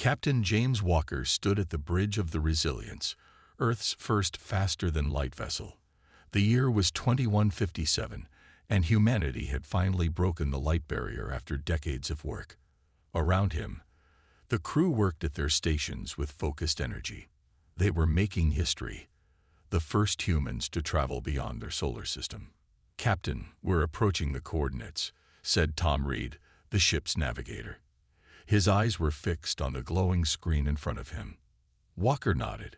Captain James Walker stood at the bridge of the Resilience, Earth's first faster-than-light vessel. The year was 2157, and humanity had finally broken the light barrier after decades of work. Around him, the crew worked at their stations with focused energy. They were making history, the first humans to travel beyond their solar system. "Captain, we're approaching the coordinates," said Tom Reed, the ship's navigator. His eyes were fixed on the glowing screen in front of him. Walker nodded.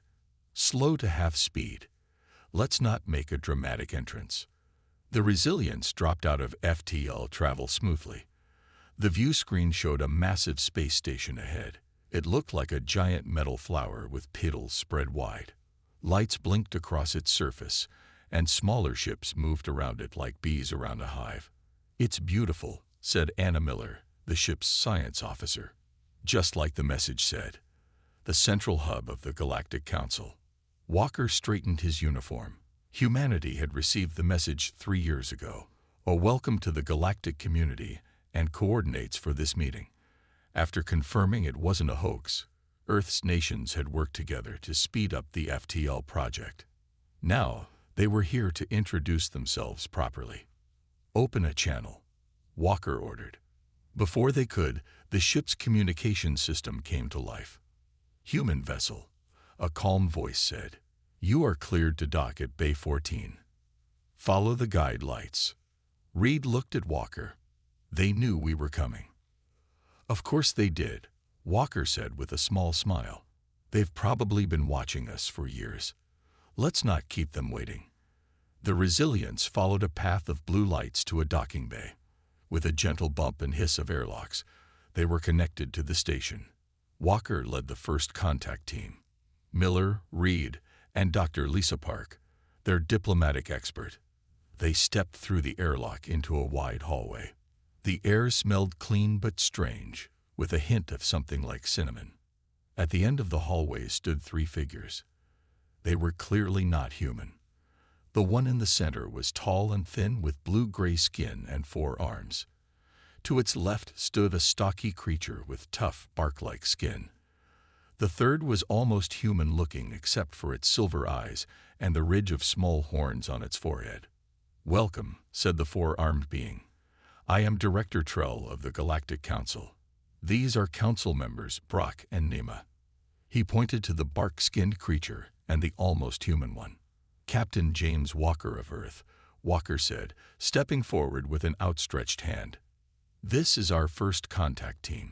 "Slow to half speed. Let's not make a dramatic entrance." The Resilience dropped out of FTL travel smoothly. The view screen showed a massive space station ahead. It looked like a giant metal flower with petals spread wide. Lights blinked across its surface, and smaller ships moved around it like bees around a hive. "It's beautiful," said Anna Miller, the ship's science officer. "Just like the message said. The central hub of the Galactic Council." Walker straightened his uniform. Humanity had received the message 3 years ago, a welcome to the galactic community and coordinates for this meeting. After confirming it wasn't a hoax, Earth's nations had worked together to speed up the FTL project. Now, they were here to introduce themselves properly. "Open a channel," Walker ordered. Before they could, the ship's communication system came to life. "Human vessel," a calm voice said. "You are cleared to dock at Bay 14. Follow the guide lights." Reed looked at Walker. "They knew we were coming." "Of course they did," Walker said with a small smile. "They've probably been watching us for years. Let's not keep them waiting." The Resilience followed a path of blue lights to a docking bay. With a gentle bump and hiss of airlocks, they were connected to the station. Walker led the first contact team. Miller, Reed, and Dr. Lisa Park, their diplomatic expert. They stepped through the airlock into a wide hallway. The air smelled clean but strange, with a hint of something like cinnamon. At the end of the hallway stood 3 figures. They were clearly not human. The one in the center was tall and thin with blue-gray skin and 4 arms. To its left stood a stocky creature with tough, bark-like skin. The third was almost human-looking except for its silver eyes and the ridge of small horns on its forehead. "Welcome," said the 4-armed being. "I am Director Trell of the Galactic Council. These are council members Brock and Nema." He pointed to the bark-skinned creature and the almost human one. "Captain James Walker of Earth," Walker said, stepping forward with an outstretched hand. "This is our first contact team."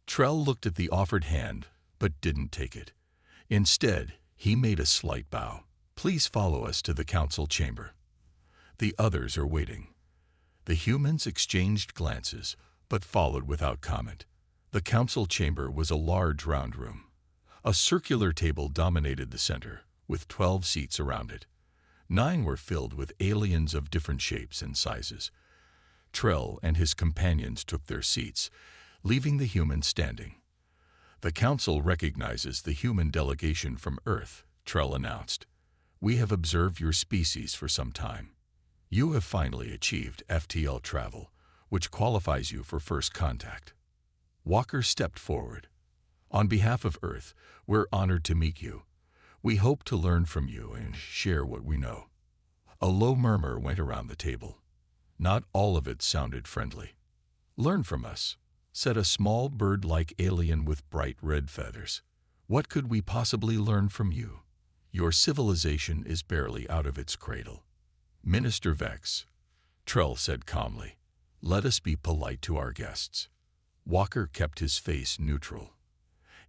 Trell looked at the offered hand, but didn't take it. Instead, he made a slight bow. "Please follow us to the council chamber. The others are waiting." The humans exchanged glances, but followed without comment. The council chamber was a large round room. A circular table dominated the center, with 12 seats around it. 9 were filled with aliens of different shapes and sizes. Trell and his companions took their seats, leaving the humans standing. "The council recognizes the human delegation from Earth," Trell announced. "We have observed your species for some time. You have finally achieved FTL travel, which qualifies you for first contact." Walker stepped forward. "On behalf of Earth, we're honored to meet you. We hope to learn from you and share what we know." A low murmur went around the table. Not all of it sounded friendly. "Learn from us," said a small bird-like alien with bright red feathers. "What could we possibly learn from you? Your civilization is barely out of its cradle." "Minister Vex," Trell said calmly, "let us be polite to our guests." Walker kept his face neutral.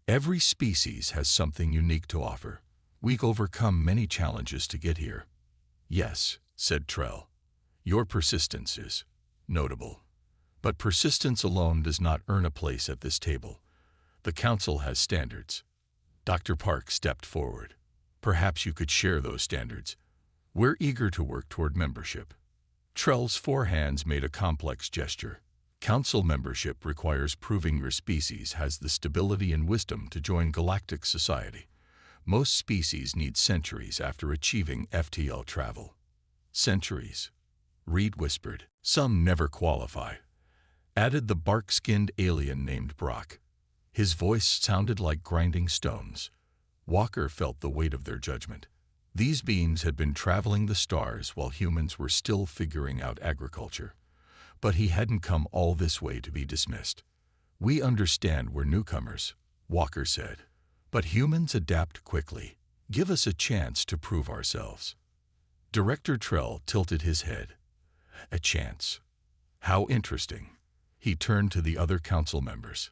"Every species has something unique to offer. We've overcome many challenges to get here." "Yes," said Trell. "Your persistence is notable. But persistence alone does not earn a place at this table. The council has standards." Dr. Park stepped forward. "Perhaps you could share those standards. We're eager to work toward membership." Trell's 4 hands made a complex gesture. "Council membership requires proving your species has the stability and wisdom to join galactic society. Most species need centuries after achieving FTL travel." "Centuries," Reed whispered. "Some never qualify," added the bark-skinned alien named Brock. His voice sounded like grinding stones. Walker felt the weight of their judgment. These beings had been traveling the stars while humans were still figuring out agriculture. But he hadn't come all this way to be dismissed. "We understand we're newcomers," Walker said. "But humans adapt quickly. Give us a chance to prove ourselves." Director Trell tilted his head. "A chance? How interesting." He turned to the other council members.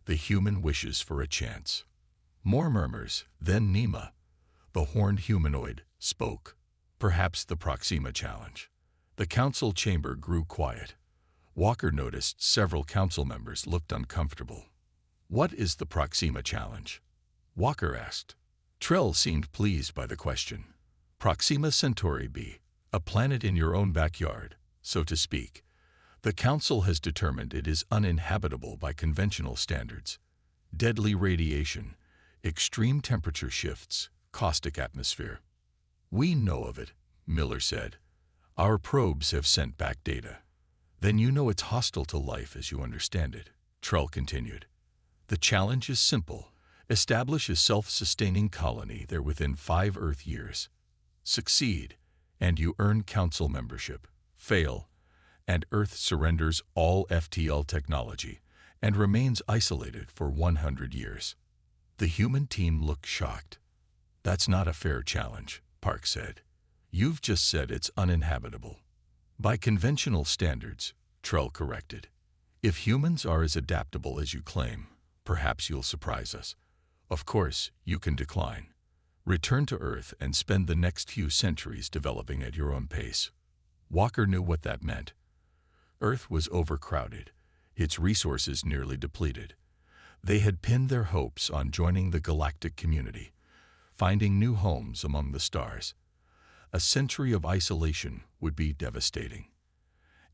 "The human wishes for a chance." More murmurs, then Nima, the horned humanoid, spoke. "Perhaps the Proxima Challenge." The council chamber grew quiet. Walker noticed several council members looked uncomfortable. "What is the Proxima Challenge?" Walker asked. Trell seemed pleased by the question. "Proxima Centauri b, a planet in your own backyard, so to speak. The council has determined it is uninhabitable by conventional standards. Deadly radiation, extreme temperature shifts, caustic atmosphere." "We know of it," Miller said. "Our probes have sent back data." "Then you know it's hostile to life as you understand it," Trell continued. "The challenge is simple. Establish a self-sustaining colony there within 5 Earth years. Succeed, and you earn council membership. Fail, and Earth surrenders all FTL technology and remains isolated for 100 years. The human team looked shocked. "That's not a fair challenge," Park said. "You've just said it's uninhabitable." "By conventional standards," Trell corrected. "If humans are as adaptable as you claim, perhaps you'll surprise us. Of course, you can decline. Return to Earth and spend the next few centuries developing at your own pace." Walker knew what that meant. Earth was overcrowded, its resources nearly depleted. They had pinned their hopes on joining the galactic community, finding new homes among the stars. A century of isolation would be devastating.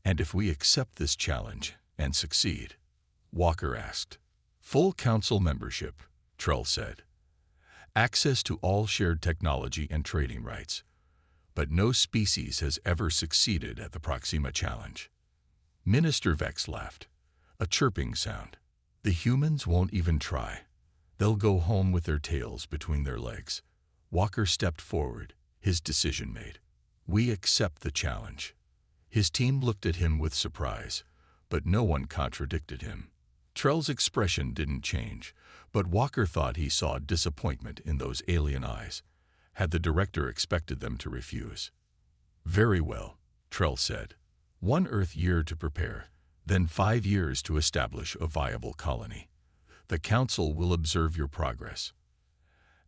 "And if we accept this challenge and succeed?" Walker asked. "Full council membership," Trell said. "Access to all shared technology and trading rights. But no species has ever succeeded at the Proxima Challenge." Minister Vex laughed, a chirping sound. "The humans won't even try. They'll go home with their tails between their legs." Walker stepped forward, his decision made. "We accept the challenge." His team looked at him with surprise, but no one contradicted him. Trell's expression didn't change, but Walker thought he saw disappointment in those alien eyes. Had the director expected them to refuse? "Very well," Trell said. 1 Earth year to prepare, then 5 years to establish a viable colony. The council will observe your progress."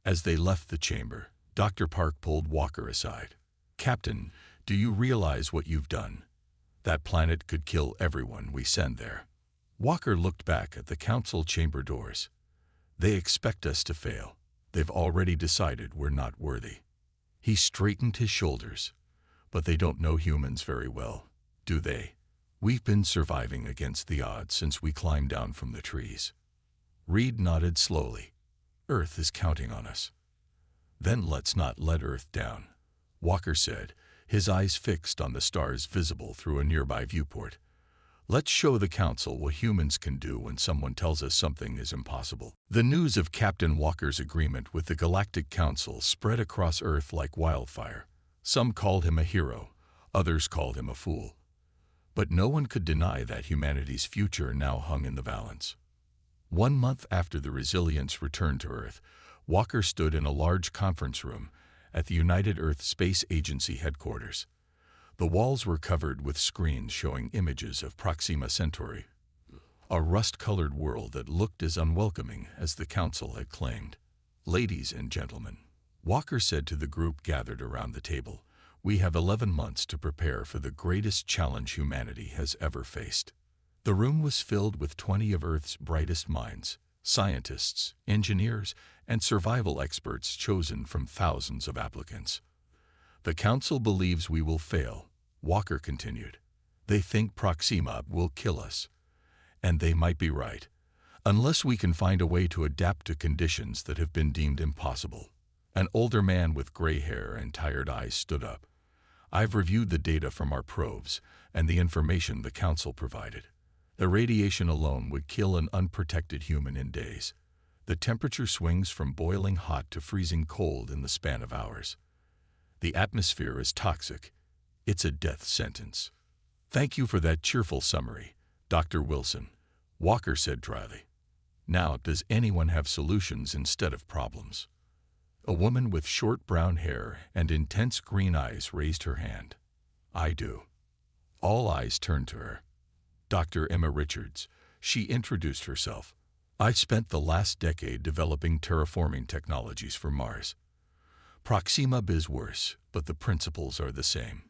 As they left the chamber, Dr. Park pulled Walker aside. "Captain, do you realize what you've done? That planet could kill everyone we send there." Walker looked back at the council chamber doors. "They expect us to fail. They've already decided we're not worthy." He straightened his shoulders. "But they don't know humans very well, do they? We've been surviving against the odds since we climbed down from the trees." Reed nodded slowly. "Earth is counting on us." "Then let's not let Earth down," Walker said, his eyes fixed on the stars visible through a nearby viewport. "Let's show the council what humans can do when someone tells us something is impossible." The news of Captain Walker's agreement with the Galactic Council spread across Earth like wildfire. Some called him a hero, others called him a fool. But no one could deny that humanity's future now hung in the balance. 1 month after the Resilience returned to Earth, Walker stood in a large conference room at the United Earth Space Agency headquarters. The walls were covered with screens showing images of Proxima Centauri, a rust-colored world that looked as unwelcoming as the Council had claimed. "Ladies and gentlemen," Walker said to the group gathered around the table, "we have 11 months to prepare for the greatest challenge humanity has ever faced." The room was filled with 20 of Earth's brightest minds, scientists, engineers, and survival experts chosen from thousands of applicants. "The Council believes we will fail," Walker continued. "They think Proxima will kill us. And they might be right, unless we can find a way to adapt to conditions that have been deemed impossible." An older man with gray hair and tired eyes stood up. "I've reviewed the data from our probes and the information the Council provided. The radiation alone would kill an unprotected human in days. The temperature swings from boiling hot to freezing cold in the span of hours. The atmosphere is toxic. It's a death sentence. Thank you for that cheerful summary, Dr. Wilson, Walker said dryly. Now, does anyone have solutions instead of problems? A woman with short brown hair and intense green eyes raised her hand. I do. All eyes turned to her. Dr. Emma Richards, she introduced herself. I've spent the last decade developing terraforming technologies for Mars. Proxima is worse, but the principles are the same.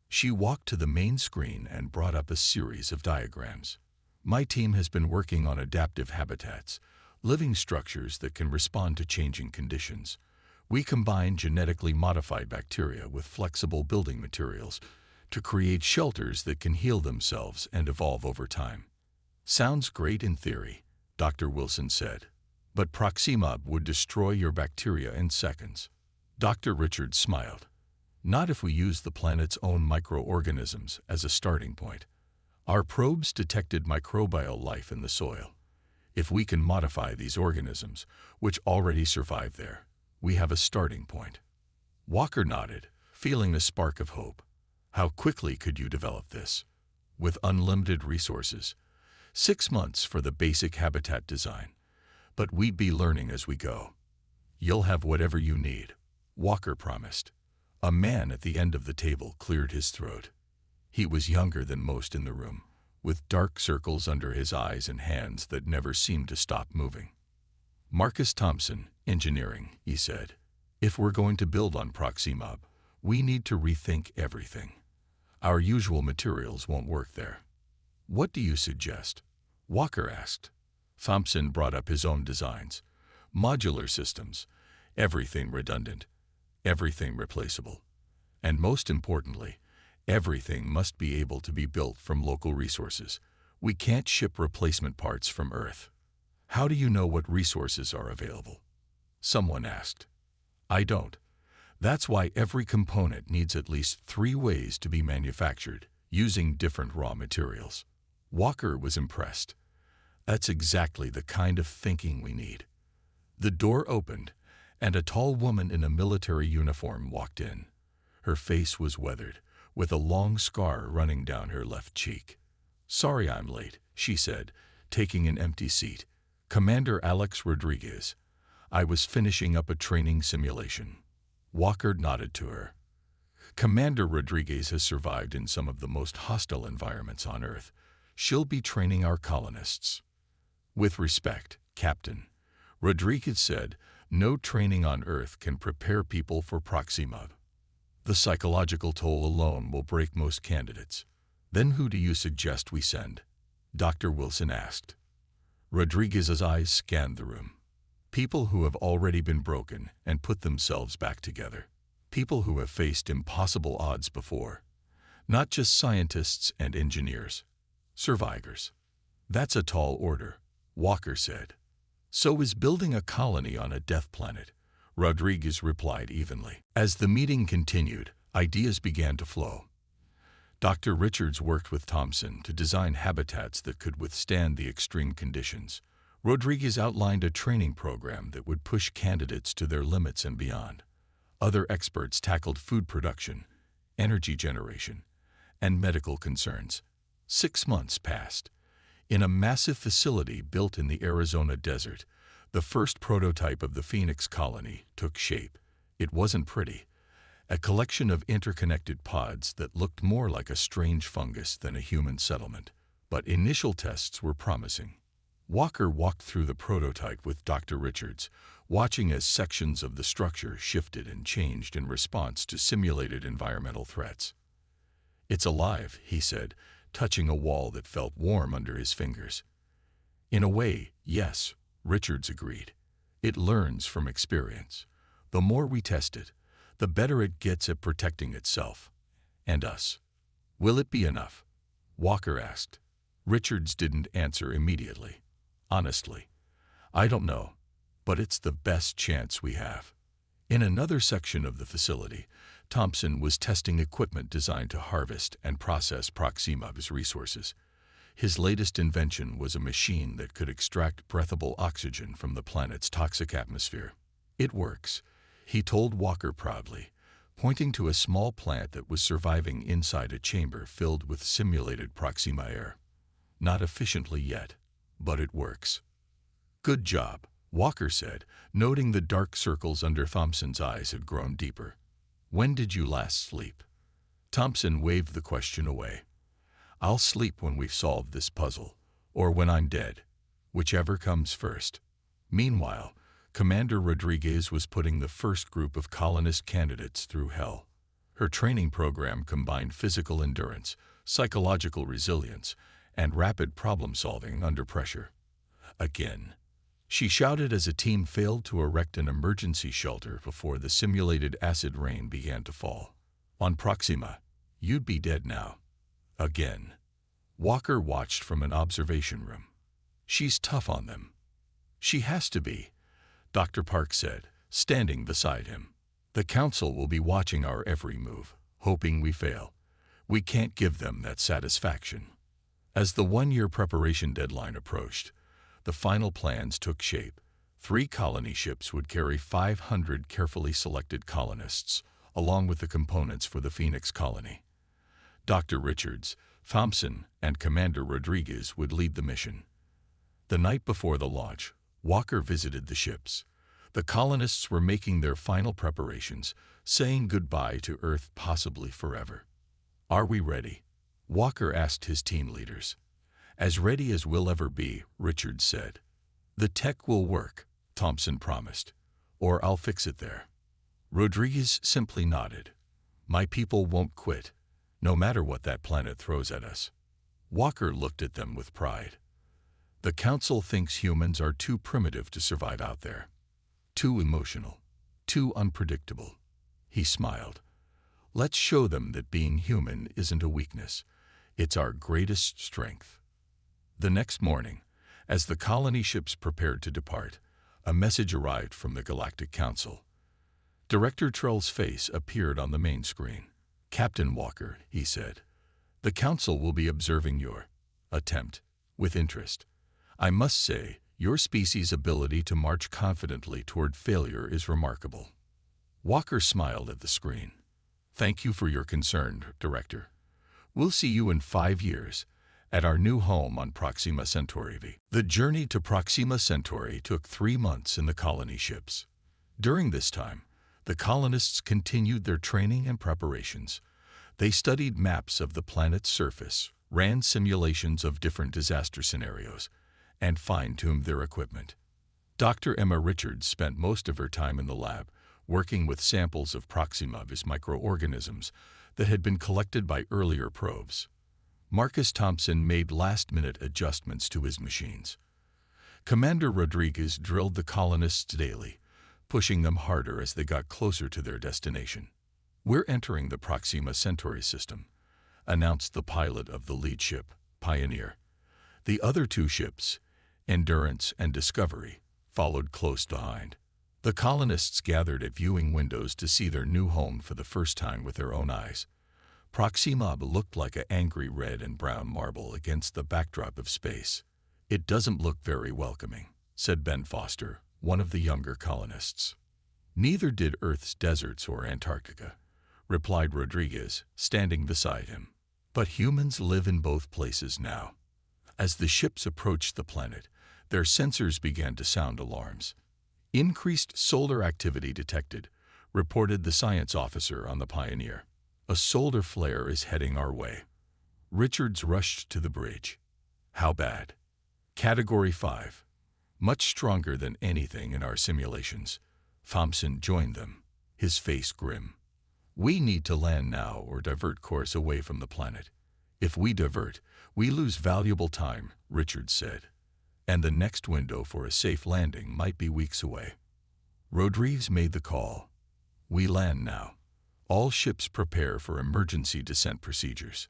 She walked to the main screen and brought up a series of diagrams. My team has been working on adaptive habitats, living structures that can respond to changing conditions. We combine genetically modified bacteria with flexible building materials to create shelters that can heal themselves and evolve over time. Sounds great in theory, Dr. Wilson said, but Proxima would destroy your bacteria in seconds. Dr. Richards smiled. Not if we use the planet's own microorganisms as a starting point. Our probes detected microbial life in the soil. If we can modify these organisms, which already survive there, we have a starting point. Walker nodded, feeling a spark of hope. How quickly could you develop this? With unlimited resources. 6 months for the basic habitat design. But we'd be learning as we go. You'll have whatever you need, Walker promised. A man at the end of the table cleared his throat. He was younger than most in the room, with dark circles under his eyes and hands that never seemed to stop moving. Marcus Thompson, engineering, he said. If we're going to build on Proxima, we need to rethink everything. Our usual materials won't work there. What do you suggest? Walker asked. Thompson brought up his own designs. Modular systems. Everything redundant. Everything replaceable. And most importantly, everything must be able to be built from local resources. We can't ship replacement parts from Earth. How do you know what resources are available? Someone asked. I don't. That's why every component needs at least 3 ways to be manufactured, using different raw materials. Walker was impressed. That's exactly the kind of thinking we need. The door opened, and a tall woman in a military uniform walked in. Her face was weathered, with a long scar running down her left cheek. Sorry I'm late, she said, taking an empty seat. Commander Alex Rodriguez. I was finishing up a training simulation. Walker nodded to her. Commander Rodriguez has survived in some of the most hostile environments on Earth. She'll be training our colonists. With respect, Captain, Rodriguez said, no training on Earth can prepare people for Proxima. The psychological toll alone will break most candidates. Then who do you suggest we send? Dr. Wilson asked. Rodriguez's eyes scanned the room. People who have already been broken and put themselves back together. People who have faced impossible odds before. Not just scientists and engineers. Survivors. That's a tall order, Walker said. So is building a colony on a death planet, Rodriguez replied evenly. As the meeting continued, ideas began to flow. Dr. Richards worked with Thompson to design habitats that could withstand the extreme conditions. Rodriguez outlined a training program that would push candidates to their limits and beyond. Other experts tackled food production, energy generation, and medical concerns. 6 months passed. In a massive facility built in the Arizona desert, the first prototype of the Phoenix colony took shape. It wasn't pretty. A collection of interconnected pods that looked more like a strange fungus than a human settlement. But initial tests were promising. Walker walked through the prototype with Dr. Richards, watching as sections of the structure shifted and changed in response to simulated environmental threats. It's alive, he said, touching a wall that felt warm under his fingers. In a way, yes, Richards agreed. It learns from experience. The more we test it, the better it gets at protecting itself. And us. Will it be enough? Walker asked. Richards didn't answer immediately. Honestly, I don't know, but it's the best chance we have. In another section of the facility, Thompson was testing equipment designed to harvest and process Proxima's resources. His latest invention was a machine that could extract breathable oxygen from the planet's toxic atmosphere. "It works," he told Walker proudly, pointing to a small plant that was surviving inside a chamber filled with simulated Proxima air. "Not efficiently yet, but it works." "Good job," Walker said, noting the dark circles under Thompson's eyes had grown deeper. "When did you last sleep?" Thompson waved the question away. "I'll sleep when we've solved this puzzle, or when I'm dead, whichever comes first." Meanwhile, Commander Rodriguez was putting the first group of colonist candidates through hell. Her training program combined physical endurance, psychological resilience, and rapid problem-solving under pressure. "Again," she shouted as a team failed to erect an emergency shelter before the simulated acid rain began to fall. "On Proxima, you'd be dead now." "Again." Walker watched from an observation room. "She's tough on them." "She has to be," Dr. Park said, standing beside him. "The Council will be watching our every move, hoping we fail. We can't give them that satisfaction." As the one-year preparation deadline approached, the final plans took shape. 3 colony ships would carry 500 carefully selected colonists, along with the components for the Phoenix colony. Dr. Richards, Thompson, and Commander Rodriguez would lead the mission. The night before the launch, Walker visited the ships. The colonists were making their final preparations, saying goodbye to Earth possibly forever. "Are we ready?" Walker asked his team leaders. "As ready as we'll ever be," Richards said. "The tech will work," Thompson promised, "or I'll fix it there." Rodriguez simply nodded. "My people won't quit, no matter what that planet throws at us." Walker looked at them with pride. "The Council thinks humans are too primitive to survive out there. Too emotional, too unpredictable." He smiled. "Let's show them that being human isn't a weakness. It's our greatest strength." The next morning, as the colony ships prepared to depart, a message arrived from the Galactic Council. Director Trell's face appeared on the main screen. "Captain Walker," he said, "the Council will be observing your attempt with interest. I must say, your species' ability to march confidently toward failure is remarkable." Walker smiled at the screen. "Thank you for your concern, Director. We'll see you in 5 years, at our new home on Proxima Centauri V." The journey to Proxima Centauri took 3 months in the colony ships. During this time, the colonists continued their training and preparations. They studied maps of the planet's surface, ran simulations of different disaster scenarios, and fine-tuned their equipment. Dr. Emma Richards spent most of her time in the lab, working with samples of Proxima V's microorganisms that had been collected by earlier probes. Marcus Thompson made last-minute adjustments to his machines. Commander Rodriguez drilled the colonists daily, pushing them harder as they got closer to their destination. "We're entering the Proxima Centauri system," announced the pilot of the lead ship, Pioneer. The other 2 ships, Endurance and Discovery, followed close behind. The colonists gathered at viewing windows to see their new home for the first time with their own eyes. Proxima looked like an angry red and brown marble against the backdrop of space. "It doesn't look very welcoming," said Ben Foster, one of the younger colonists. "Neither did Earth's deserts or Antarctica," replied Rodriguez, standing beside him. "But humans live in both places now." As the ships approached the planet, their sensors began to sound alarms. "Increased solar activity detected," reported the science officer on the Pioneer. "A solar flare is heading our way." Richards rushed to the bridge. "How bad?" "Category 5. Much stronger than anything in our simulations." Thompson joined them, his face grim. "We need to land now or divert course away from the planet." "If we divert, we lose valuable time," Richards said. "And the next window for a safe landing might be weeks away." Rodriguez made the call. "We land now. All ships prepare for emergency descent procedures."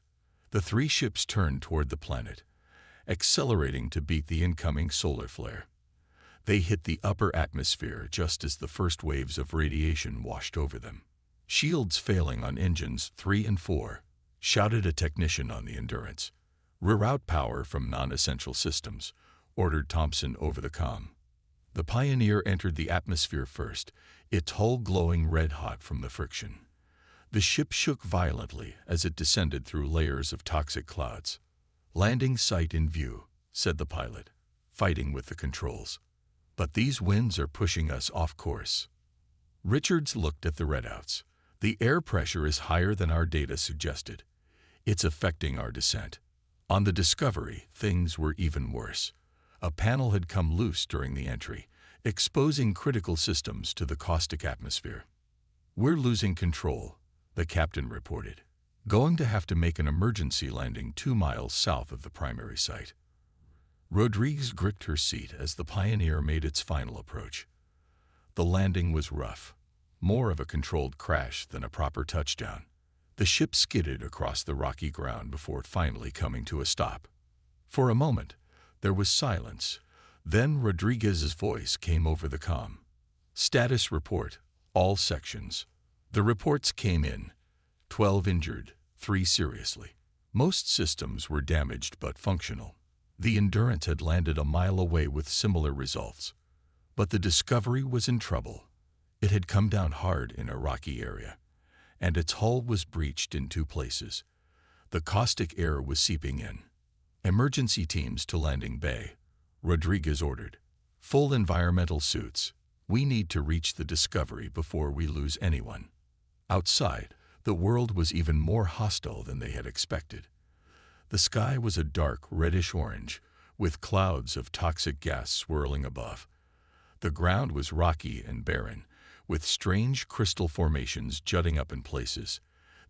The 3 ships turned toward the planet, accelerating to beat the incoming solar flare. They hit the upper atmosphere just as the first waves of radiation washed over them. "Shields failing on engines 3 and 4, shouted a technician on the Endurance. Reroute power from non-essential systems, ordered Thompson over the comm. The Pioneer entered the atmosphere first, its hull glowing red-hot from the friction. The ship shook violently as it descended through layers of toxic clouds. "Landing site in view," said the pilot, fighting with the controls. "But these winds are pushing us off course." Richards looked at the readouts. "The air pressure is higher than our data suggested. It's affecting our descent." On the Discovery, things were even worse. A panel had come loose during the entry, exposing critical systems to the caustic atmosphere. "We're losing control," the captain reported. "Going to have to make an emergency landing 2 miles south of the primary site." Rodriguez gripped her seat as the Pioneer made its final approach. The landing was rough, more of a controlled crash than a proper touchdown. The ship skidded across the rocky ground before finally coming to a stop. For a moment, there was silence. Then Rodriguez's voice came over the comm. "Status report, all sections." The reports came in. 12 injured, 3 seriously. Most systems were damaged but functional. The Endurance had landed a mile away with similar results. But the Discovery was in trouble. It had come down hard in a rocky area, and its hull was breached in 2 places. The caustic air was seeping in. "Emergency teams to landing bay," Rodriguez ordered. "Full environmental suits. We need to reach the Discovery before we lose anyone." Outside, the world was even more hostile than they had expected. The sky was a dark reddish-orange, with clouds of toxic gas swirling above. The ground was rocky and barren, with strange crystal formations jutting up in places.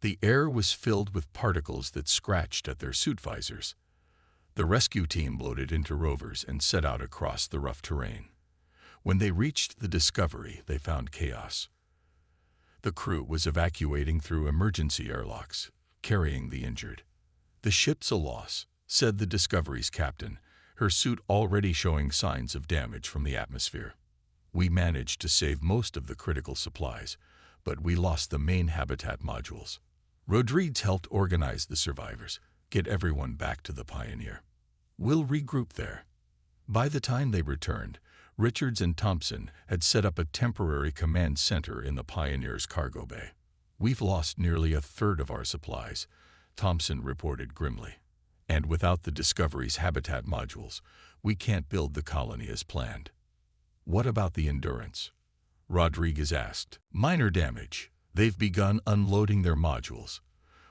The air was filled with particles that scratched at their suit visors. The rescue team loaded into rovers and set out across the rough terrain. When they reached the Discovery, they found chaos. The crew was evacuating through emergency airlocks, carrying the injured. "The ship's a loss," said the Discovery's captain, her suit already showing signs of damage from the atmosphere. "We managed to save most of the critical supplies, but we lost the main habitat modules." Rodriguez helped organize the survivors, get everyone back to the Pioneer. "We'll regroup there." By the time they returned, Richards and Thompson had set up a temporary command center in the Pioneer's cargo bay. "We've lost nearly a third of our supplies," Thompson reported grimly. "And without the Discovery's habitat modules, we can't build the colony as planned." "What about the Endurance?" Rodriguez asked. "Minor damage. They've begun unloading their modules,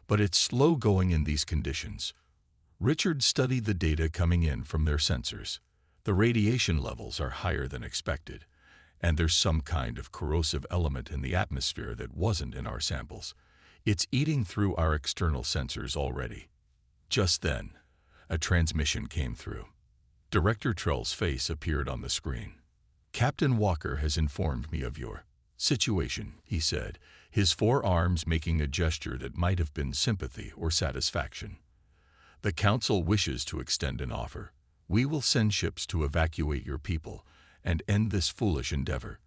but it's slow going in these conditions." Richard studied the data coming in from their sensors. The radiation levels are higher than expected, and there's some kind of corrosive element in the atmosphere that wasn't in our samples. It's eating through our external sensors already. Just then, a transmission came through. Director Trell's face appeared on the screen. "Captain Walker has informed me of your situation," he said, his 4 arms making a gesture that might have been sympathy or satisfaction. "The Council wishes to extend an offer. We will send ships to evacuate your people and end this foolish endeavor.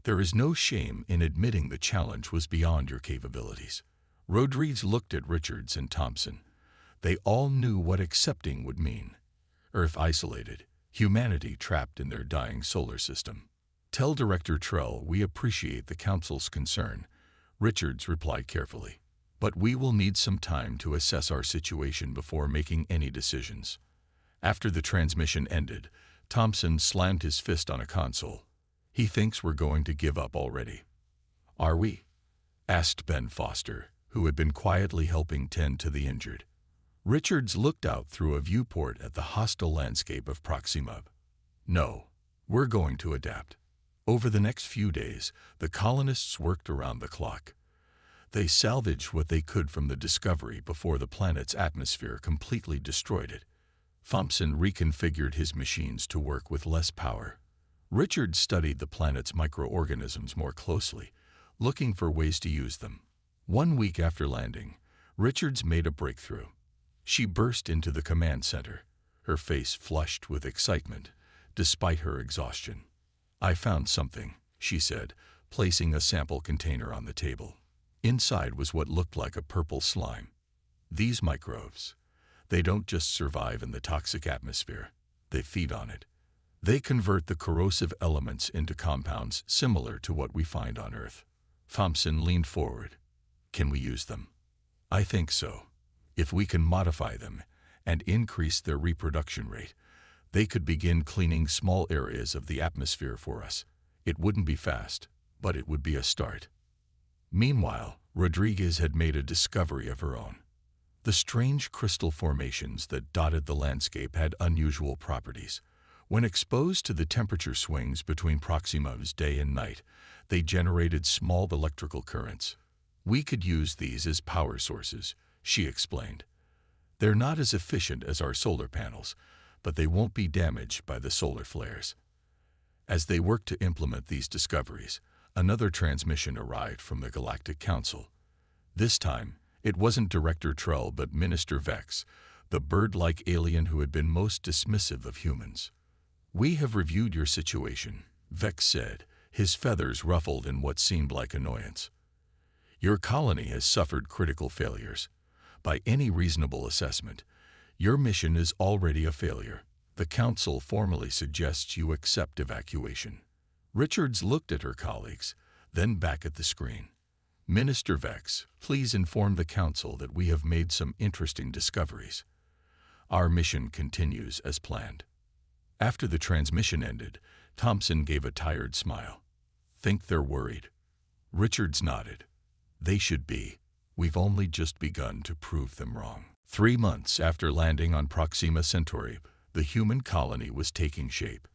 There is no shame in admitting the challenge was beyond your capabilities." Rodriguez looked at Richards and Thompson. They all knew what accepting would mean. Earth isolated, humanity trapped in their dying solar system. "Tell Director Trell we appreciate the Council's concern," Richards replied carefully. "But we will need some time to assess our situation before making any decisions." After the transmission ended, Thompson slammed his fist on a console. "He thinks we're going to give up already." "Are we?" asked Ben Foster, who had been quietly helping tend to the injured. Richards looked out through a viewport at the hostile landscape of Proxima. "No, we're going to adapt." Over the next few days, the colonists worked around the clock. They salvaged what they could from the Discovery before the planet's atmosphere completely destroyed it. Thompson reconfigured his machines to work with less power. Richard studied the planet's microorganisms more closely, looking for ways to use them. 1 week after landing, Richards made a breakthrough. She burst into the command center, her face flushed with excitement, despite her exhaustion. "I found something," she said, placing a sample container on the table. Inside was what looked like a purple slime. "These microbes. They don't just survive in the toxic atmosphere, they feed on it. They convert the corrosive elements into compounds similar to what we find on Earth. Thompson leaned forward. Can we use them? I think so. If we can modify them and increase their reproduction rate, they could begin cleaning small areas of the atmosphere for us. It wouldn't be fast, but it would be a start. Meanwhile, Rodriguez had made a discovery of her own. The strange crystal formations that dotted the landscape had unusual properties. When exposed to the temperature swings between Proxima's day and night, they generated small electrical currents. We could use these as power sources, she explained. They're not as efficient as our solar panels, but they won't be damaged by the solar flares. As they worked to implement these discoveries, another transmission arrived from the Galactic Council. This time, it wasn't Director Trell but Minister Vex, the bird-like alien who had been most dismissive of humans. We have reviewed your situation, Vex said, his feathers ruffled in what seemed like annoyance. Your colony has suffered critical failures. By any reasonable assessment, your mission is already a failure. The Council formally suggests you accept evacuation. Richards looked at her colleagues, then back at the screen. Minister Vex, please inform the Council that we have made some interesting discoveries. Our mission continues as planned. After the transmission ended, Thompson gave a tired smile. Think they're worried? Richards nodded. They should be. We've only just begun to prove them wrong. 3 months after landing on Proxima Centauri, the human colony was taking shape.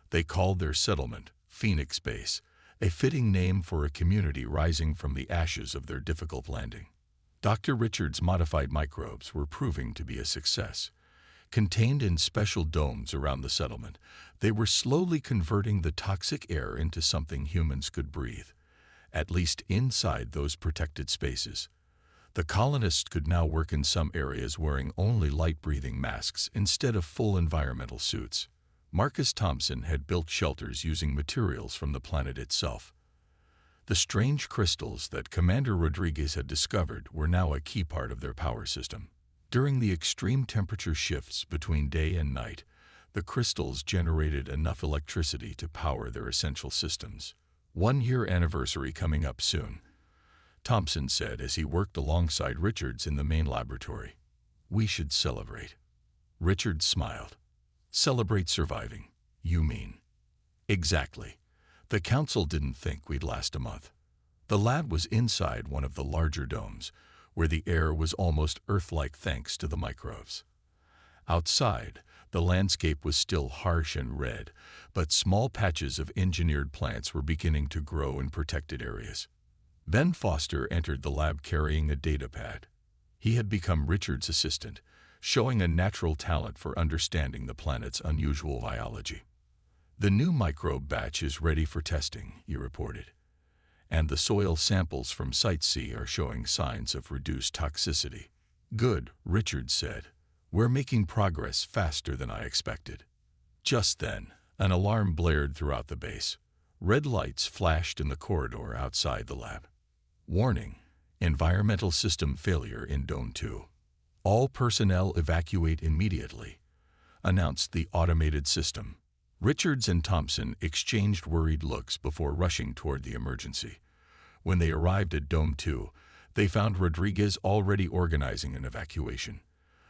They called their settlement Phoenix Base, a fitting name for a community rising from the ashes of their difficult landing. Dr. Richards' modified microbes were proving to be a success. Contained in special domes around the settlement, they were slowly converting the toxic air into something humans could breathe, at least inside those protected spaces. The colonists could now work in some areas wearing only light-breathing masks instead of full environmental suits. Marcus Thompson had built shelters using materials from the planet itself. The strange crystals that Commander Rodriguez had discovered were now a key part of their power system. During the extreme temperature shifts between day and night, the crystals generated enough electricity to power their essential systems. 1-year anniversary coming up soon, Thompson said as he worked alongside Richards in the main laboratory. We should celebrate. Richards smiled. Celebrate surviving, you mean? Exactly. The Council didn't think we'd last a month. The lab was inside one of the larger domes, where the air was almost Earth-like thanks to the microbes. Outside, the landscape was still harsh and red, but small patches of engineered plants were beginning to grow in protected areas. Ben Foster entered the lab carrying a data pad. He had become Richard's assistant, showing a natural talent for understanding the planet's unusual biology. The new microbe batch is ready for testing, he reported. And the soil samples from Site C are showing signs of reduced toxicity. Good, Richard said. We're making progress faster than I expected. Just then, an alarm blared throughout the base. Red lights flashed in the corridor outside the lab. Warning, environmental system failure in Dome 2. All personnel evacuate immediately, announced the automated system. Richards and Thompson exchanged worried looks before rushing toward the emergency. When they arrived at Dome 2, they found Rodriguez already organizing an evacuation.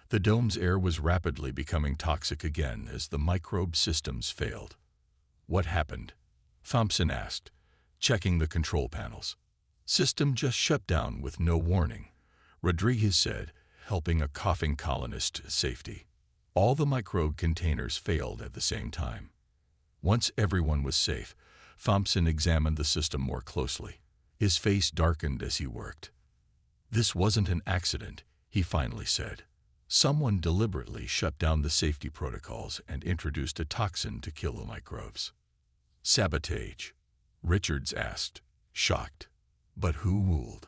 The dome's air was rapidly becoming toxic again as the microbe systems failed. What happened? Thompson asked, checking the control panels. System just shut down with no warning, Rodriguez said, helping a coughing colonist to safety. All the microbe containers failed at the same time. Once everyone was safe, Thompson examined the system more closely. His face darkened as he worked. This wasn't an accident, he finally said. Someone deliberately shut down the safety protocols and introduced a toxin to kill the microbes. Sabotage? Richards asked, shocked. But who ruled?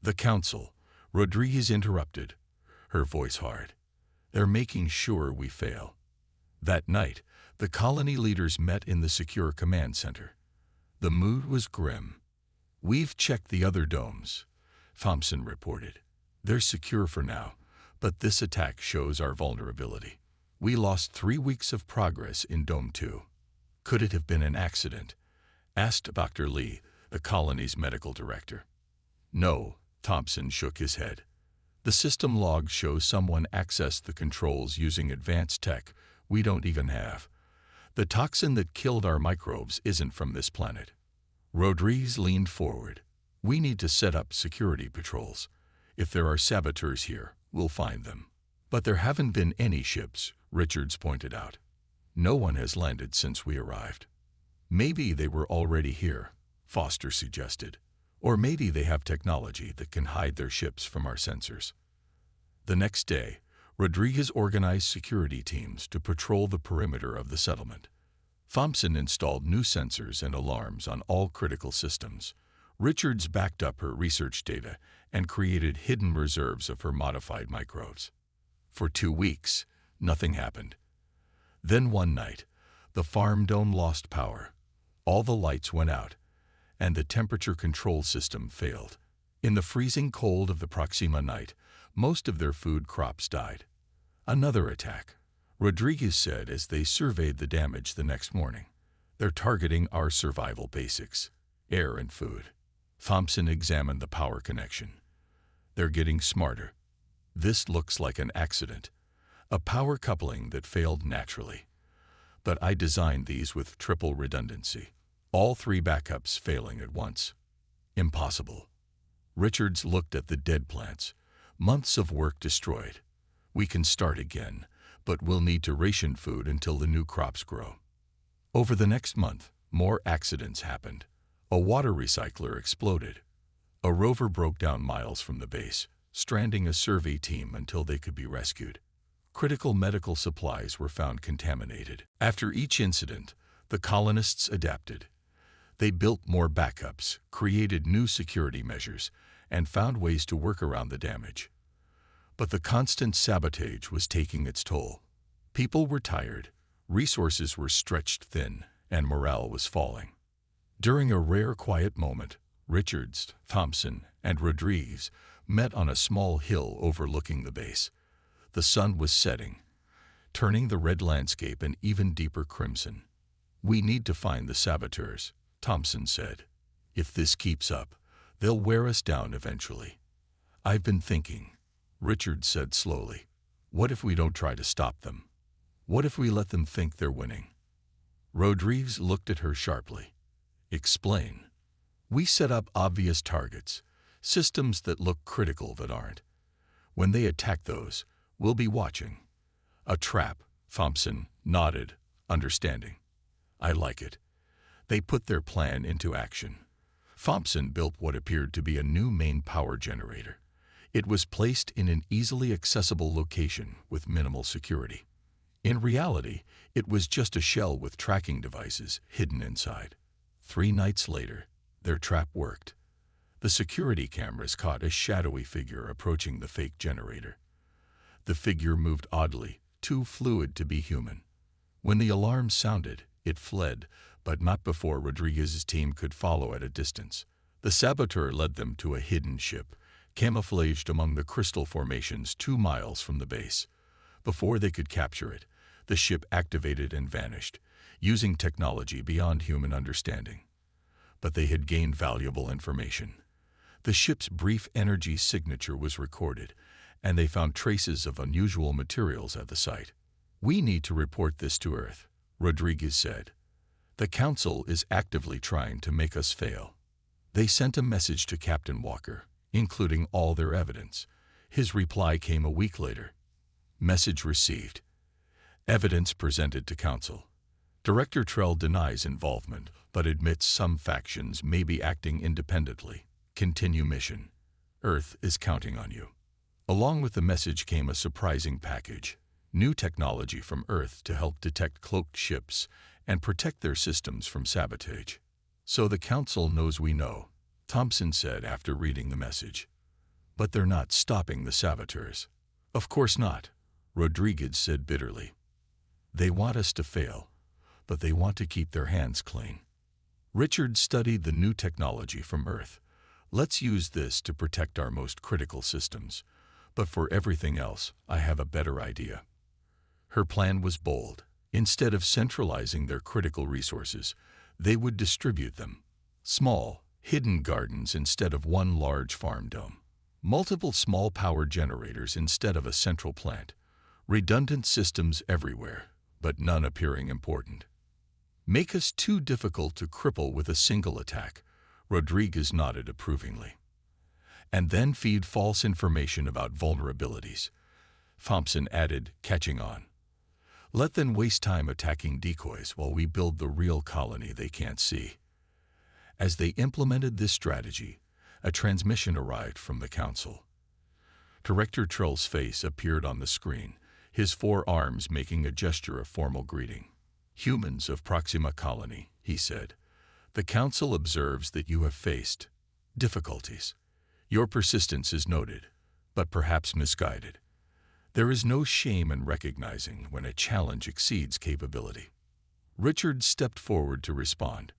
The Council, Rodriguez interrupted, her voice hard. They're making sure we fail. That night, the colony leaders met in the secure command center. The mood was grim. We've checked the other domes, Thompson reported. They're secure for now, But this attack shows our vulnerability. We lost 3 weeks of progress in Dome 2. Could it have been an accident? Asked Dr. Lee, the colony's medical director. No, Thompson shook his head. The system logs show someone accessed the controls using advanced tech we don't even have. The toxin that killed our microbes isn't from this planet. Rodriguez leaned forward. We need to set up security patrols. If there are saboteurs here, we'll find them. But there haven't been any ships, Richards pointed out. No one has landed since we arrived. Maybe they were already here, Foster suggested. Or maybe they have technology that can hide their ships from our sensors. The next day, Rodriguez organized security teams to patrol the perimeter of the settlement. Thompson installed new sensors and alarms on all critical systems. Richards backed up her research data and created hidden reserves of her modified microbes. For 2 weeks, nothing happened. Then one night, the farm dome lost power. All the lights went out, and the temperature control system failed. In the freezing cold of the Proxima night, most of their food crops died. Another attack, Rodriguez said as they surveyed the damage the next morning. They're targeting our survival basics, air and food. Thompson examined the power connection. They're getting smarter. This looks like an accident, a power coupling that failed naturally. But I designed these with triple redundancy. All 3 backups failing at once. Impossible. Richards looked at the dead plants. Months of work destroyed. We can start again, but we'll need to ration food until the new crops grow. Over the next month, more accidents happened. A water recycler exploded. A rover broke down miles from the base, stranding a survey team until they could be rescued. Critical medical supplies were found contaminated. After each incident, the colonists adapted. They built more backups, created new security measures, and found ways to work around the damage. But the constant sabotage was taking its toll. People were tired, resources were stretched thin, and morale was falling. During a rare quiet moment, Richards, Thompson, and Rodriguez met on a small hill overlooking the base. The sun was setting, turning the red landscape an even deeper crimson. We need to find the saboteurs, Thompson said. If this keeps up, they'll wear us down eventually. I've been thinking, Richards said slowly. What if we don't try to stop them? What if we let them think they're winning? Rodriguez looked at her sharply. Explain. We set up obvious targets, systems that look critical that aren't. When they attack those, we'll be watching. A trap, Thompson nodded, understanding. I like it. They put their plan into action. Thompson built what appeared to be a new main power generator. It was placed in an easily accessible location with minimal security. In reality, it was just a shell with tracking devices hidden inside. 3 nights later, their trap worked. The security cameras caught a shadowy figure approaching the fake generator. The figure moved oddly, too fluid to be human. When the alarm sounded, it fled, but not before Rodriguez's team could follow at a distance. The saboteur led them to a hidden ship, camouflaged among the crystal formations 2 miles from the base. Before they could capture it, the ship activated and vanished, using technology beyond human understanding. But they had gained valuable information. The ship's brief energy signature was recorded, and they found traces of unusual materials at the site. We need to report this to Earth, Rodriguez said. The Council is actively trying to make us fail. They sent a message to Captain Walker, including all their evidence. His reply came a week later. Message received. Evidence presented to Council. Director Trell denies involvement, but admits some factions may be acting independently. Continue mission. Earth is counting on you. Along with the message came a surprising package. New technology from Earth to help detect cloaked ships and protect their systems from sabotage. So the Council knows we know, Thompson said after reading the message. But they're not stopping the saboteurs. Of course not, Rodriguez said bitterly. They want us to fail, but they want to keep their hands clean. Richard studied the new technology from Earth. Let's use this to protect our most critical systems. But for everything else, I have a better idea. Her plan was bold. Instead of centralizing their critical resources, they would distribute them. Small, hidden gardens instead of one large farm dome. Multiple small power generators instead of a central plant. Redundant systems everywhere, but none appearing important. Make us too difficult to cripple with a single attack, Rodriguez nodded approvingly. And then feed false information about vulnerabilities, Thompson added, catching on. Let them waste time attacking decoys while we build the real colony they can't see. As they implemented this strategy, a transmission arrived from the council. Director Trill's face appeared on the screen, his 4 arms making a gesture of formal greeting. Humans of Proxima Colony, he said, the council observes that you have faced difficulties. Your persistence is noted, but perhaps misguided. There is no shame in recognizing when a challenge exceeds capability. Richard stepped forward to respond.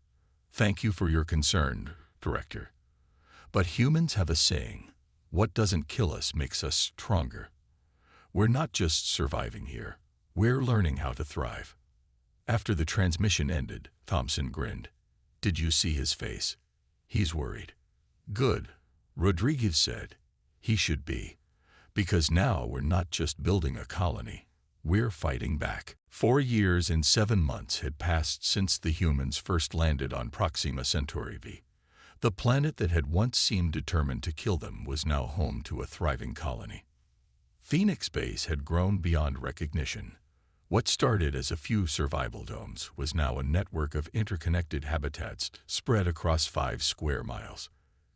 Thank you for your concern, Director. But humans have a saying, what doesn't kill us makes us stronger. We're not just surviving here, we're learning how to thrive. After the transmission ended, Thompson grinned. Did you see his face? He's worried. Good, Rodriguez said. He should be. Because now we're not just building a colony, we're fighting back. 4 years and 7 months had passed since the humans first landed on Proxima Centauri V. The planet that had once seemed determined to kill them was now home to a thriving colony. Phoenix Base had grown beyond recognition. What started as a few survival domes was now a network of interconnected habitats spread across 5 square miles.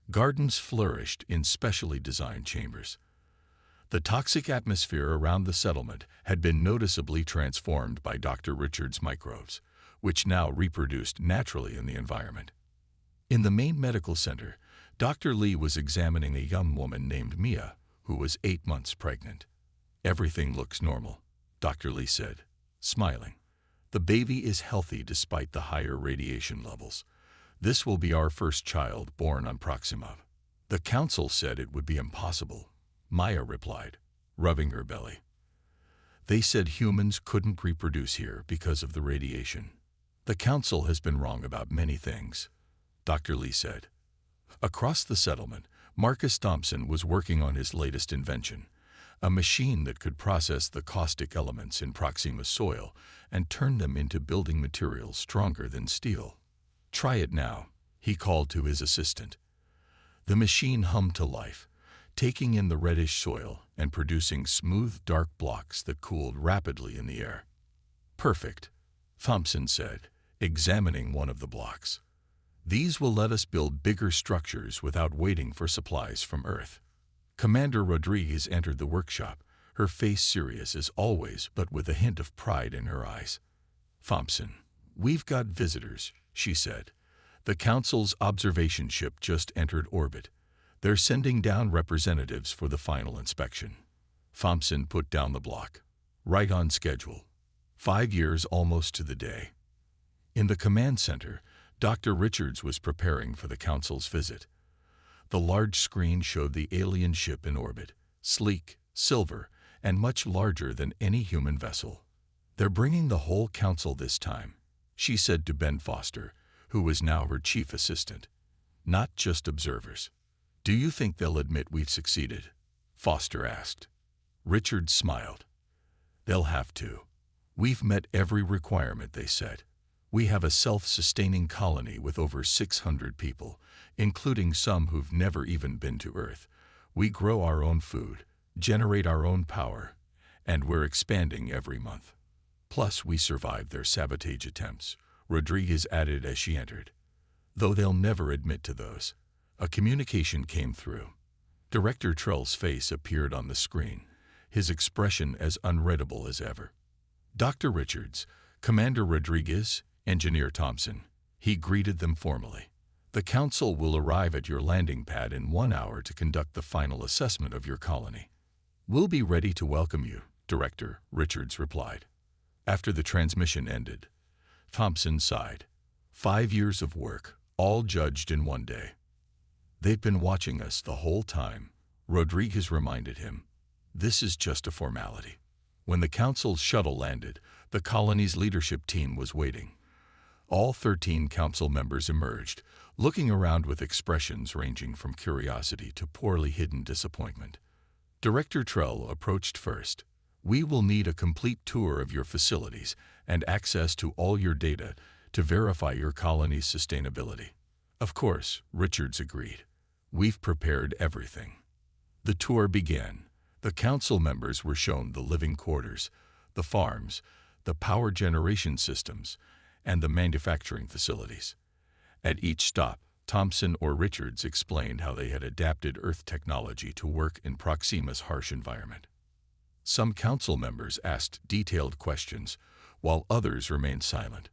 Gardens flourished in specially designed chambers. The toxic atmosphere around the settlement had been noticeably transformed by Dr. Richard's microbes, which now reproduced naturally in the environment. In the main medical center, Dr. Lee was examining a young woman named Mia, who was 8 months pregnant. Everything looks normal, Dr. Lee said, smiling. The baby is healthy despite the higher radiation levels. This will be our first child born on Proxima. The council said it would be impossible, Maya replied, rubbing her belly. They said humans couldn't reproduce here because of the radiation. The council has been wrong about many things, Dr. Lee said. Across the settlement, Marcus Thompson was working on his latest invention, a machine that could process the caustic elements in Proxima's soil and turn them into building materials stronger than steel. Try it now, he called to his assistant. The machine hummed to life, taking in the reddish soil and producing smooth, dark blocks that cooled rapidly in the air. Perfect, Thompson said, examining one of the blocks. These will let us build bigger structures without waiting for supplies from Earth. Commander Rodriguez entered the workshop, her face serious as always but with a hint of pride in her eyes. Thompson, we've got visitors, she said. The Council's observation ship just entered orbit. They're sending down representatives for the final inspection. Thompson put down the block. Right on schedule. 5 years almost to the day. In the command center, Dr. Richards was preparing for the Council's visit. The large screen showed the alien ship in orbit, sleek, silver, and much larger than any human vessel. They're bringing the whole Council this time, she said to Ben Foster, who was now her chief assistant. Not just observers. Do you think they'll admit we've succeeded? Foster asked. Richards smiled. They'll have to. We've met every requirement they set. We have a self-sustaining colony with over 600 people, including some who've never even been to Earth. We grow our own food, generate our own power, and we're expanding every month. Plus, we survived their sabotage attempts, Rodriguez added as she entered. Though they'll never admit to those. A communication came through. Director Trill's face appeared on the screen, his expression as unreadable as ever. Dr. Richards, Commander Rodriguez, Engineer Thompson. He greeted them formally. The Council will arrive at your landing pad in 1 hour to conduct the final assessment of your colony. We'll be ready to welcome you, Director, Richards replied. After the transmission ended, Thompson sighed. 5 years of work, all judged in 1 day. They've been watching us the whole time, Rodriguez reminded him. This is just a formality. When the Council's shuttle landed, the colony's leadership team was waiting. All 13 council members emerged, looking around with expressions ranging from curiosity to poorly hidden disappointment. Director Trell approached first. "We will need a complete tour of your facilities and access to all your data to verify your colony's sustainability." "Of course," Richards agreed. "We've prepared everything." The tour began. The council members were shown the living quarters, the farms, the power generation systems, and the manufacturing facilities. At each stop, Thompson or Richards explained how they had adapted Earth technology to work in Proxima's harsh environment. Some council members asked detailed questions, while others remained silent.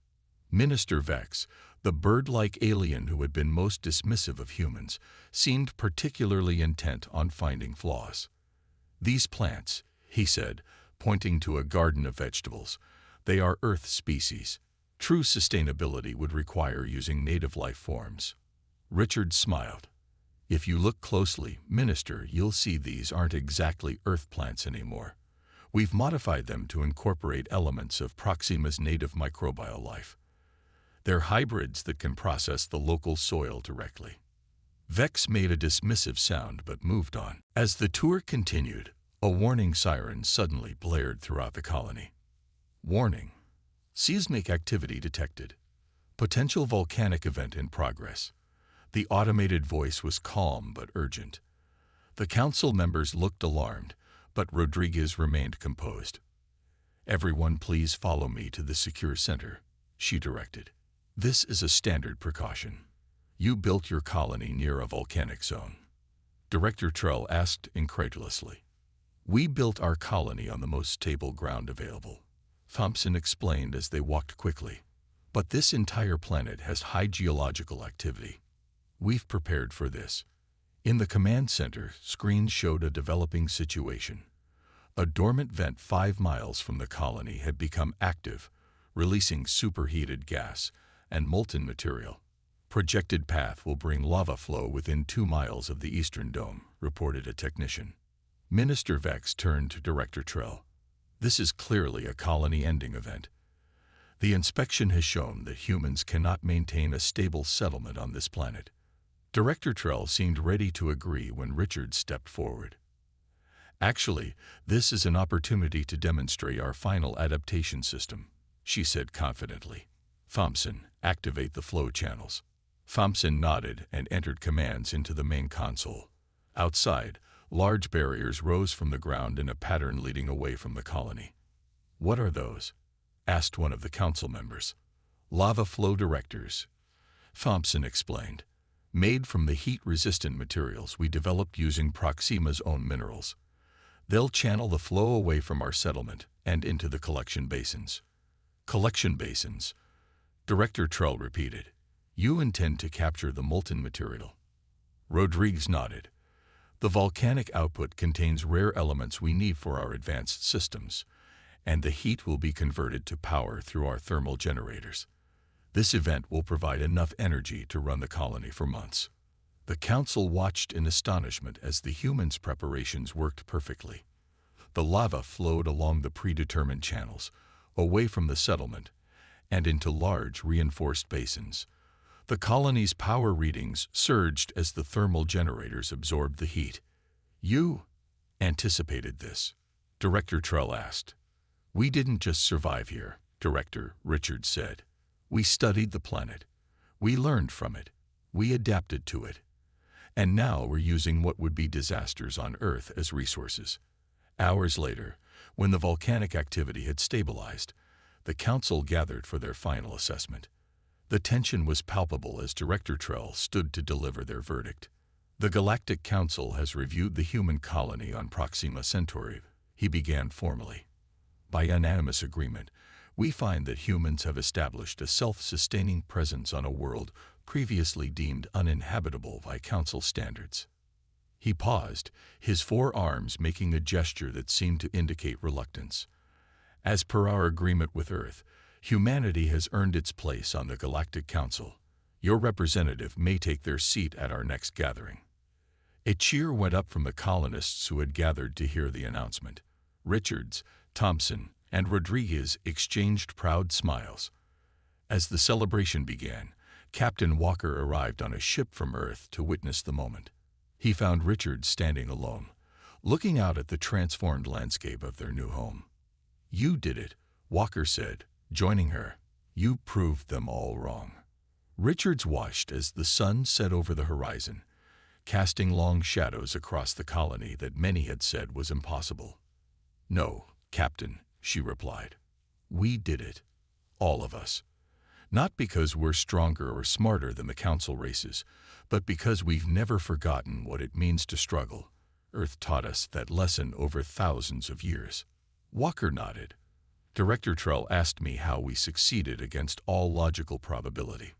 Minister Vex, the bird-like alien who had been most dismissive of humans, seemed particularly intent on finding flaws. "These plants," he said, pointing to a garden of vegetables, "they are Earth species. True sustainability would require using native life forms." Richard smiled. "If you look closely, Minister, you'll see these aren't exactly Earth plants anymore. We've modified them to incorporate elements of Proxima's native microbial life. They're hybrids that can process the local soil directly." Vex made a dismissive sound but moved on. As the tour continued, a warning siren suddenly blared throughout the colony. "Warning. Seismic activity detected. Potential volcanic event in progress." The automated voice was calm but urgent. The council members looked alarmed, but Rodriguez remained composed. "Everyone please follow me to the secure center," she directed. "This is a standard precaution. You built your colony near a volcanic zone." Director Trell asked incredulously. "We built our colony on the most stable ground available," Thompson explained as they walked quickly. "But this entire planet has high geological activity. We've prepared for this." In the command center, screens showed a developing situation. A dormant vent 5 miles from the colony had become active, releasing superheated gas and molten material. "Projected path will bring lava flow within 2 miles of the eastern dome," reported a technician. Minister Vex turned to Director Trell. "This is clearly a colony-ending event. The inspection has shown that humans cannot maintain a stable settlement on this planet." Director Trell seemed ready to agree when Richard stepped forward. "Actually, this is an opportunity to demonstrate our final adaptation system," she said confidently. "Thompson, activate the flow channels." Thompson nodded and entered commands into the main console. Outside, large barriers rose from the ground in a pattern leading away from the colony. "What are those?" asked one of the council members. "Lava flow directors," Thompson explained. "Made from the heat-resistant materials we developed using Proxima's own minerals. They'll channel the flow away from our settlement and into the collection basins." "Collection basins," Director Trell repeated. "You intend to capture the molten material?" Rodriguez nodded. "The volcanic output contains rare elements we need for our advanced systems, and the heat will be converted to power through our thermal generators. This event will provide enough energy to run the colony for months." The council watched in astonishment as the humans' preparations worked perfectly. The lava flowed along the predetermined channels, away from the settlement, and into large reinforced basins. The colony's power readings surged as the thermal generators absorbed the heat. "You anticipated this?" Director Trell asked. "We didn't just survive here," Director Richards said. "We studied the planet. We learned from it. We adapted to it. And now we're using what would be disasters on Earth as resources." Hours later, when the volcanic activity had stabilized, the council gathered for their final assessment. The tension was palpable as Director Trell stood to deliver their verdict. "The Galactic Council has reviewed the human colony on Proxima Centauri," he began formally. "By unanimous agreement, we find that humans have established a self-sustaining presence on a world previously deemed uninhabitable by Council standards." He paused, his 4 arms making a gesture that seemed to indicate reluctance. "As per our agreement with Earth, humanity has earned its place on the Galactic Council. Your representative may take their seat at our next gathering." A cheer went up from the colonists who had gathered to hear the announcement. Richards, Thompson, and Rodriguez exchanged proud smiles. As the celebration began, Captain Walker arrived on a ship from Earth to witness the moment. He found Richards standing alone, looking out at the transformed landscape of their new home. "You did it," Walker said, joining her. "You proved them all wrong." Richards watched as the sun set over the horizon, casting long shadows across the colony that many had said was impossible. "No, Captain," she replied. "We did it. All of us. Not because we're stronger or smarter than the Council races, but because we've never forgotten what it means to struggle. Earth taught us that lesson over thousands of years." Walker nodded. Director Trell asked me how we succeeded against all logical probability.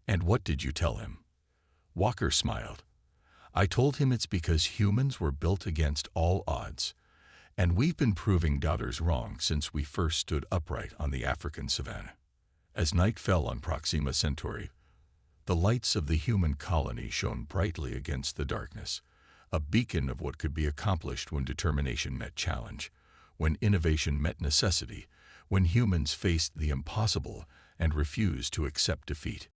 "And what did you tell him?" Walker smiled. "I told him it's because humans were built against all odds, and we've been proving doubters wrong since we first stood upright on the African savanna." As night fell on Proxima Centauri, the lights of the human colony shone brightly against the darkness, a beacon of what could be accomplished when determination met challenge, when innovation met necessity, when humans faced the impossible and refused to accept defeat.